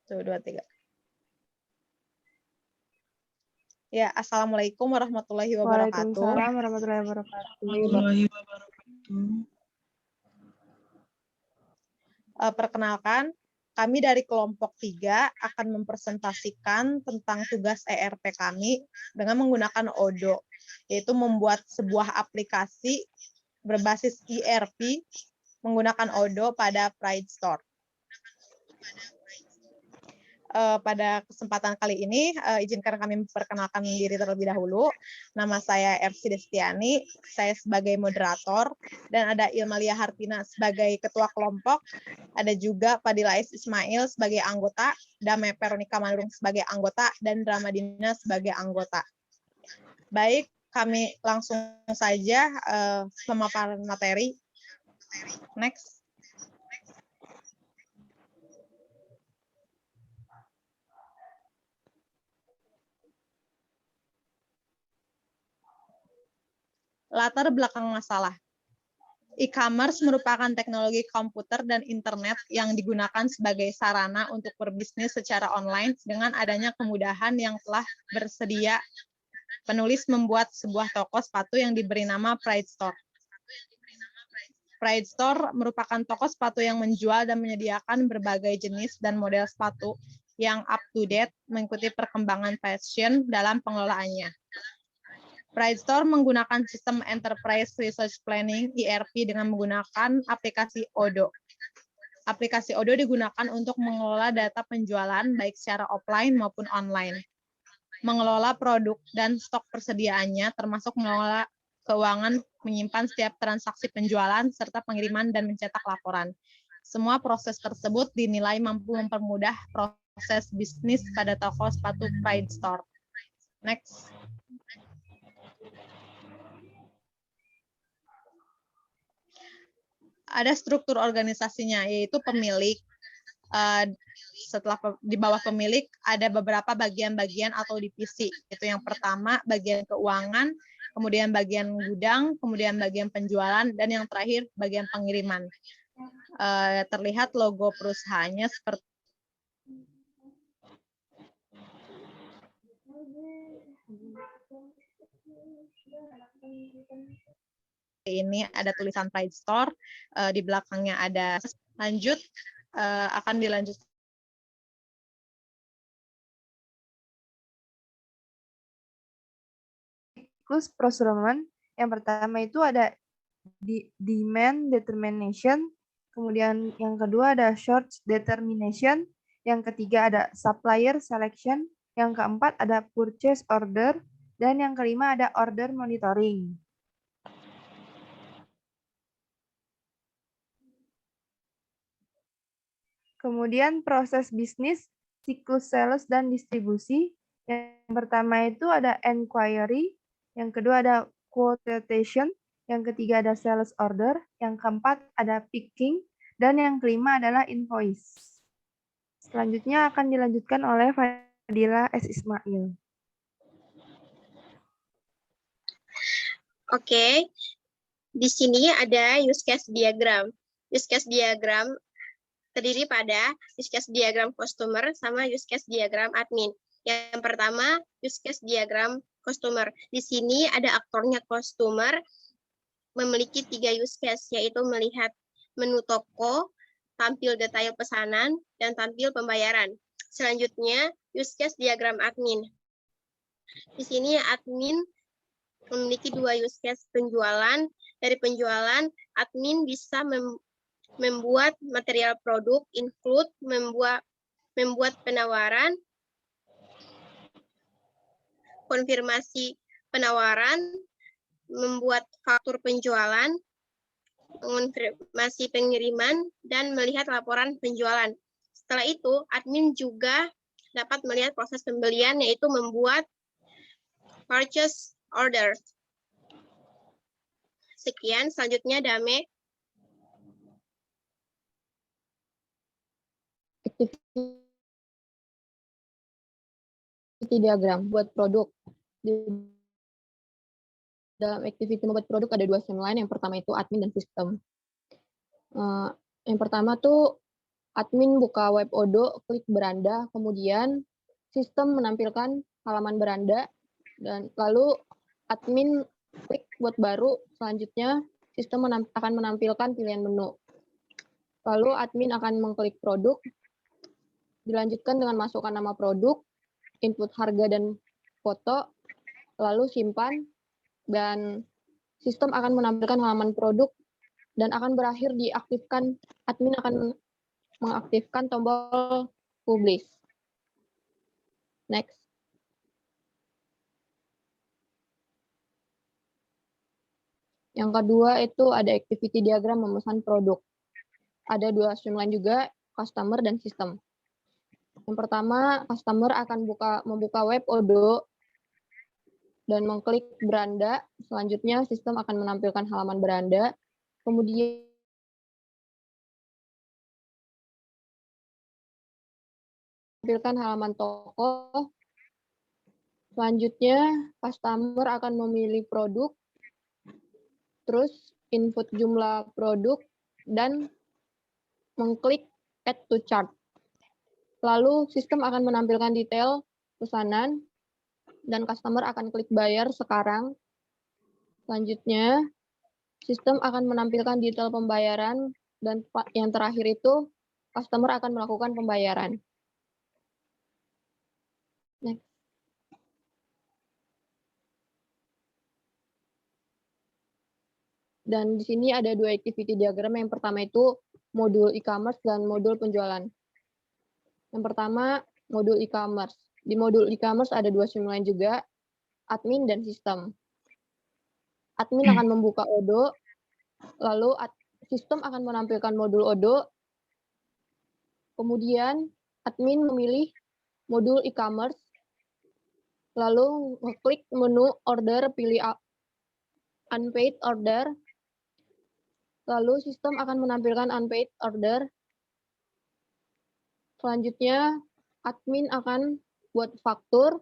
Tuh, 2, 3. Ya, Assalamualaikum warahmatullahi wabarakatuh. Waalaikumsalam warahmatullahi wabarakatuh. Perkenalkan, kami dari kelompok 3 akan mempresentasikan tentang tugas ERP kami dengan menggunakan Odoo, yaitu membuat sebuah aplikasi berbasis ERP menggunakan Odoo pada Pride Store. Pada kesempatan kali ini, izinkan kami memperkenalkan diri terlebih dahulu. Nama saya Ersi Destiani, saya sebagai moderator, dan ada Ilmalia Hartina sebagai ketua kelompok, ada juga Fadila S. Ismail sebagai anggota, Dame Veronica Manurung sebagai anggota, dan Ramadina sebagai anggota. Baik, kami langsung saja pemaparan materi. Next. Latar belakang masalah. E-commerce merupakan teknologi komputer dan internet yang digunakan sebagai sarana untuk berbisnis secara online dengan adanya kemudahan yang telah bersedia. Penulis membuat sebuah toko sepatu yang diberi nama Pride Store. Pride Store merupakan toko sepatu yang menjual dan menyediakan berbagai jenis dan model sepatu yang up to date mengikuti perkembangan fashion dalam pengelolaannya. Pride Store menggunakan sistem Enterprise Resource Planning (ERP) dengan menggunakan aplikasi Odoo. Aplikasi Odoo digunakan untuk mengelola data penjualan baik secara offline maupun online, mengelola produk dan stok persediaannya, termasuk mengelola keuangan, menyimpan setiap transaksi penjualan, serta pengiriman dan mencetak laporan. Semua proses tersebut dinilai mampu mempermudah proses bisnis pada toko sepatu Pride Store. Next. Ada struktur organisasinya, yaitu pemilik. Setelah di bawah pemilik ada beberapa bagian-bagian atau divisi. Itu yang pertama bagian keuangan, kemudian bagian gudang, kemudian bagian penjualan, dan yang terakhir bagian pengiriman. Terlihat logo perusahaannya seperti ini, ada tulisan Pride Store, di belakangnya ada. Lanjut, akan dilanjut. Siklus procurement yang pertama itu ada demand determination, kemudian yang kedua ada short determination, yang ketiga ada supplier selection, yang keempat ada purchase order, dan yang kelima ada order monitoring. Kemudian proses bisnis, siklus sales dan distribusi. Yang pertama itu ada inquiry, yang kedua ada quotation, yang ketiga ada sales order, yang keempat ada picking, dan yang kelima adalah invoice. Selanjutnya akan dilanjutkan oleh Fadila S. Ismail. Oke, di sini ada use case diagram. Use case diagram terdiri pada use case diagram customer sama use case diagram admin. Yang pertama, use case diagram customer. Di sini ada aktornya customer memiliki 3 use case, yaitu melihat menu toko, tampil detail pesanan, dan tampil pembayaran. Selanjutnya, use case diagram admin. Di sini admin memiliki 2 use case penjualan. Dari penjualan, admin bisa membuat material produk, include membuat penawaran, konfirmasi penawaran, membuat faktur penjualan, mengonfirmasi pengiriman, dan melihat laporan penjualan. Setelah itu, admin juga dapat melihat proses pembelian, yaitu membuat purchase order. Sekian, selanjutnya Dame. Activity diagram buat produk. Di dalam activity membuat produk ada 2 streamline. Yang pertama itu admin dan sistem. Yang pertama tuh admin buka web Odoo, klik beranda, kemudian sistem menampilkan halaman beranda, dan lalu admin klik buat baru, selanjutnya sistem akan menampilkan pilihan menu. Lalu admin akan mengklik produk, dilanjutkan dengan masukkan nama produk, input harga dan foto, lalu simpan, dan sistem akan menampilkan halaman produk dan akan berakhir diaktifkan, admin akan mengaktifkan tombol publish. Next. Yang kedua itu ada activity diagram memesan produk. Ada dua streamline juga, customer dan system. Yang pertama, customer akan membuka web Odoo dan mengklik beranda. Selanjutnya, sistem akan menampilkan halaman beranda. Kemudian menampilkan halaman toko. Selanjutnya, customer akan memilih produk, terus input jumlah produk, dan mengklik add to chart. Lalu sistem akan menampilkan detail pesanan, dan customer akan klik bayar sekarang. Selanjutnya, sistem akan menampilkan detail pembayaran, dan yang terakhir itu, customer akan melakukan pembayaran. Next. Dan di sini ada dua activity diagram. Yang pertama itu modul e-commerce dan modul penjualan. Yang pertama, modul e-commerce. Di modul e-commerce ada dua streamline juga, admin dan sistem. Admin akan membuka Odoo, lalu sistem akan menampilkan modul Odoo, kemudian admin memilih modul e-commerce, lalu klik menu order, pilih unpaid order, lalu sistem akan menampilkan unpaid order. Selanjutnya, admin akan buat faktur,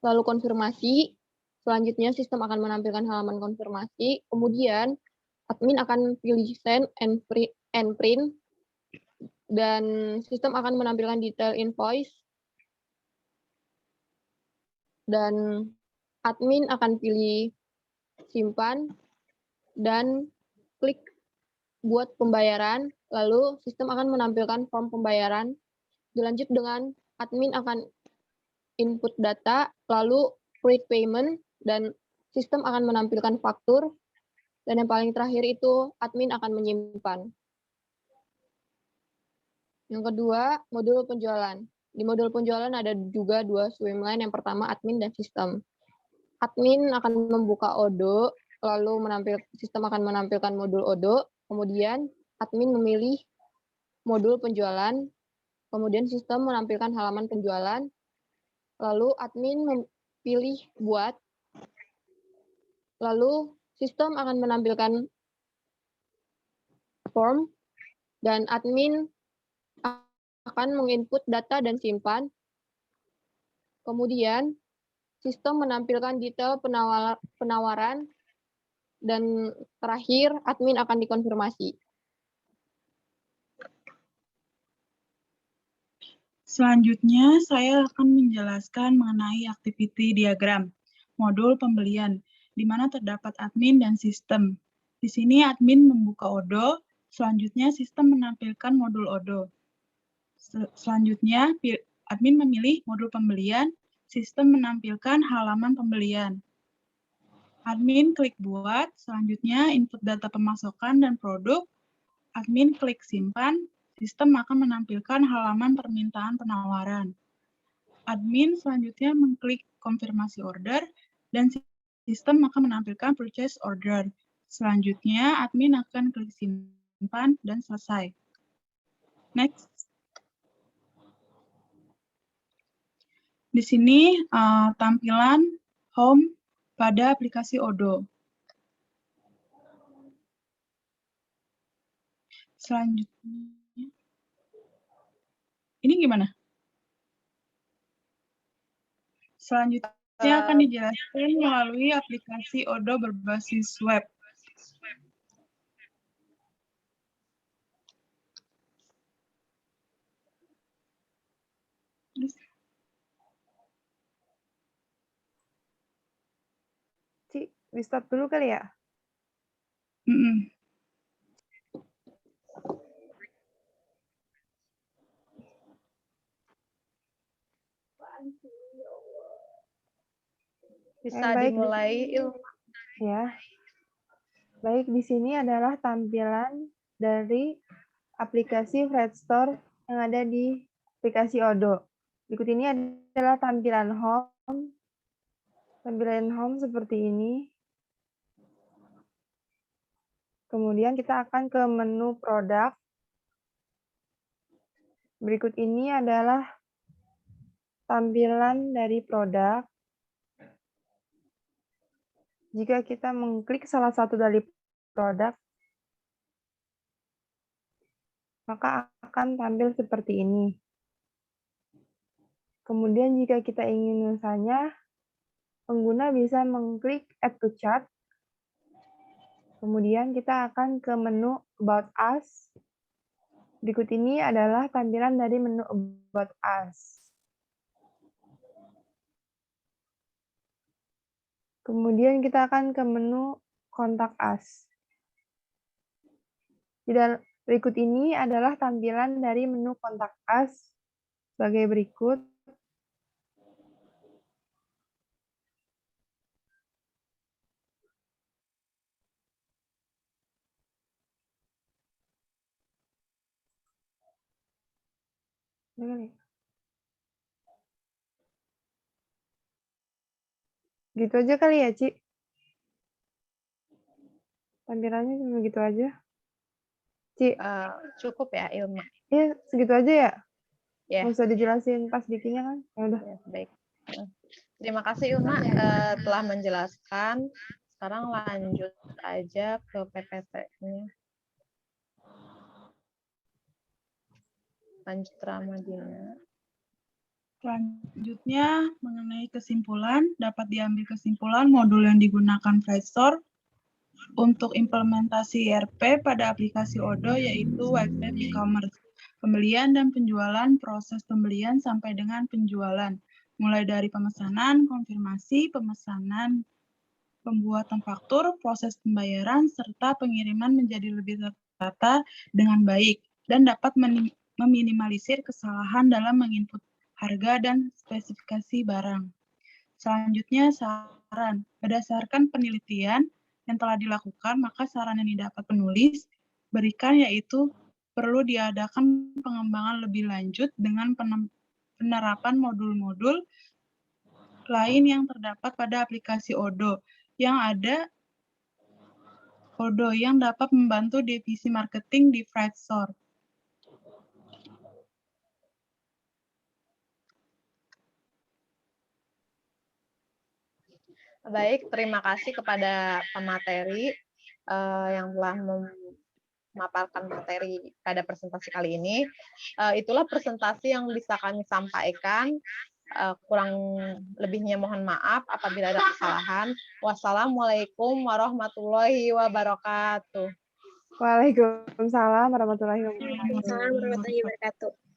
lalu konfirmasi. Selanjutnya, sistem akan menampilkan halaman konfirmasi. Kemudian, admin akan pilih send and print, dan sistem akan menampilkan detail invoice. Dan admin akan pilih simpan, dan klik buat pembayaran, lalu sistem akan menampilkan form pembayaran. Dilanjut dengan admin akan input data, lalu create payment, dan sistem akan menampilkan faktur. Dan yang paling terakhir itu admin akan menyimpan. Yang kedua, modul penjualan. Di modul penjualan ada juga dua streamline. Yang pertama, admin dan sistem. Admin akan membuka Odoo, lalu sistem akan menampilkan modul Odoo, kemudian admin memilih modul penjualan, kemudian sistem menampilkan halaman penjualan, lalu admin memilih buat, lalu sistem akan menampilkan form, dan admin akan menginput data dan simpan. Kemudian, sistem menampilkan detail penawaran, dan terakhir, admin akan dikonfirmasi. Selanjutnya, saya akan menjelaskan mengenai activity diagram, modul pembelian, di mana terdapat admin dan sistem. Di sini admin membuka Odoo, selanjutnya sistem menampilkan modul Odoo. Selanjutnya, admin memilih modul pembelian, sistem menampilkan halaman pembelian. Admin klik buat, selanjutnya input data pemasakan dan produk, admin klik simpan, sistem akan menampilkan halaman permintaan penawaran. Admin selanjutnya mengklik konfirmasi order, dan sistem akan menampilkan purchase order. Selanjutnya, admin akan klik simpan dan selesai. Next. Di sini tampilan home pada aplikasi Odoo. Selanjutnya, ini gimana? Selanjutnya akan dijelaskan melalui aplikasi Odoo berbasis web. Di stop dulu kali ya? Mm-mm. Bisa baik. dimulai, Ilma. Ya. Baik, di sini adalah tampilan dari aplikasi Fredstore yang ada di aplikasi Odoo. Berikut ini adalah tampilan home. Tampilan home seperti ini. Kemudian kita akan ke menu produk. Berikut ini adalah tampilan dari produk. Jika kita mengklik salah satu dari produk, maka akan tampil seperti ini. Kemudian jika kita ingin misalnya, pengguna bisa mengklik Add to Cart. Kemudian kita akan ke menu About Us. Berikut ini adalah tampilan dari menu About Us. Kemudian kita akan ke menu Contact Us. Berikut ini adalah tampilan dari menu Contact Us sebagai berikut. Gitu aja kali ya, Ci? Tampilannya cuma gitu aja. Ci, Cukup ya, Ilma. iya segitu aja ya? Ya. Nggak usah dijelasin pas bikinnya kan? Ya udah. Ya, baik. Terima kasih Ilma telah menjelaskan. Sekarang lanjut aja ke PPT-nya. Lanjut Ramadina. Selanjutnya, mengenai kesimpulan, dapat diambil kesimpulan modul yang digunakan Fredstore untuk implementasi ERP pada aplikasi Odoo yaitu website e-commerce, pembelian dan penjualan, proses pembelian sampai dengan penjualan, mulai dari pemesanan, konfirmasi, pemesanan, pembuatan faktur, proses pembayaran, serta pengiriman menjadi lebih tertata dengan baik dan dapat meminimalisir kesalahan dalam menginput harga dan spesifikasi barang. Selanjutnya, saran. Berdasarkan penelitian yang telah dilakukan, maka saran yang didapat penulis berikan yaitu perlu diadakan pengembangan lebih lanjut dengan penerapan modul-modul lain yang terdapat pada aplikasi Odoo yang dapat membantu divisi marketing di Fredstore. Baik, terima kasih kepada pemateri yang telah memaparkan materi pada presentasi kali ini. Itulah presentasi yang bisa kami sampaikan. Kurang lebihnya mohon maaf apabila ada kesalahan. Wassalamualaikum warahmatullahi wabarakatuh. Waalaikumsalam warahmatullahi wabarakatuh. Waalaikumsalam warahmatullahi wabarakatuh.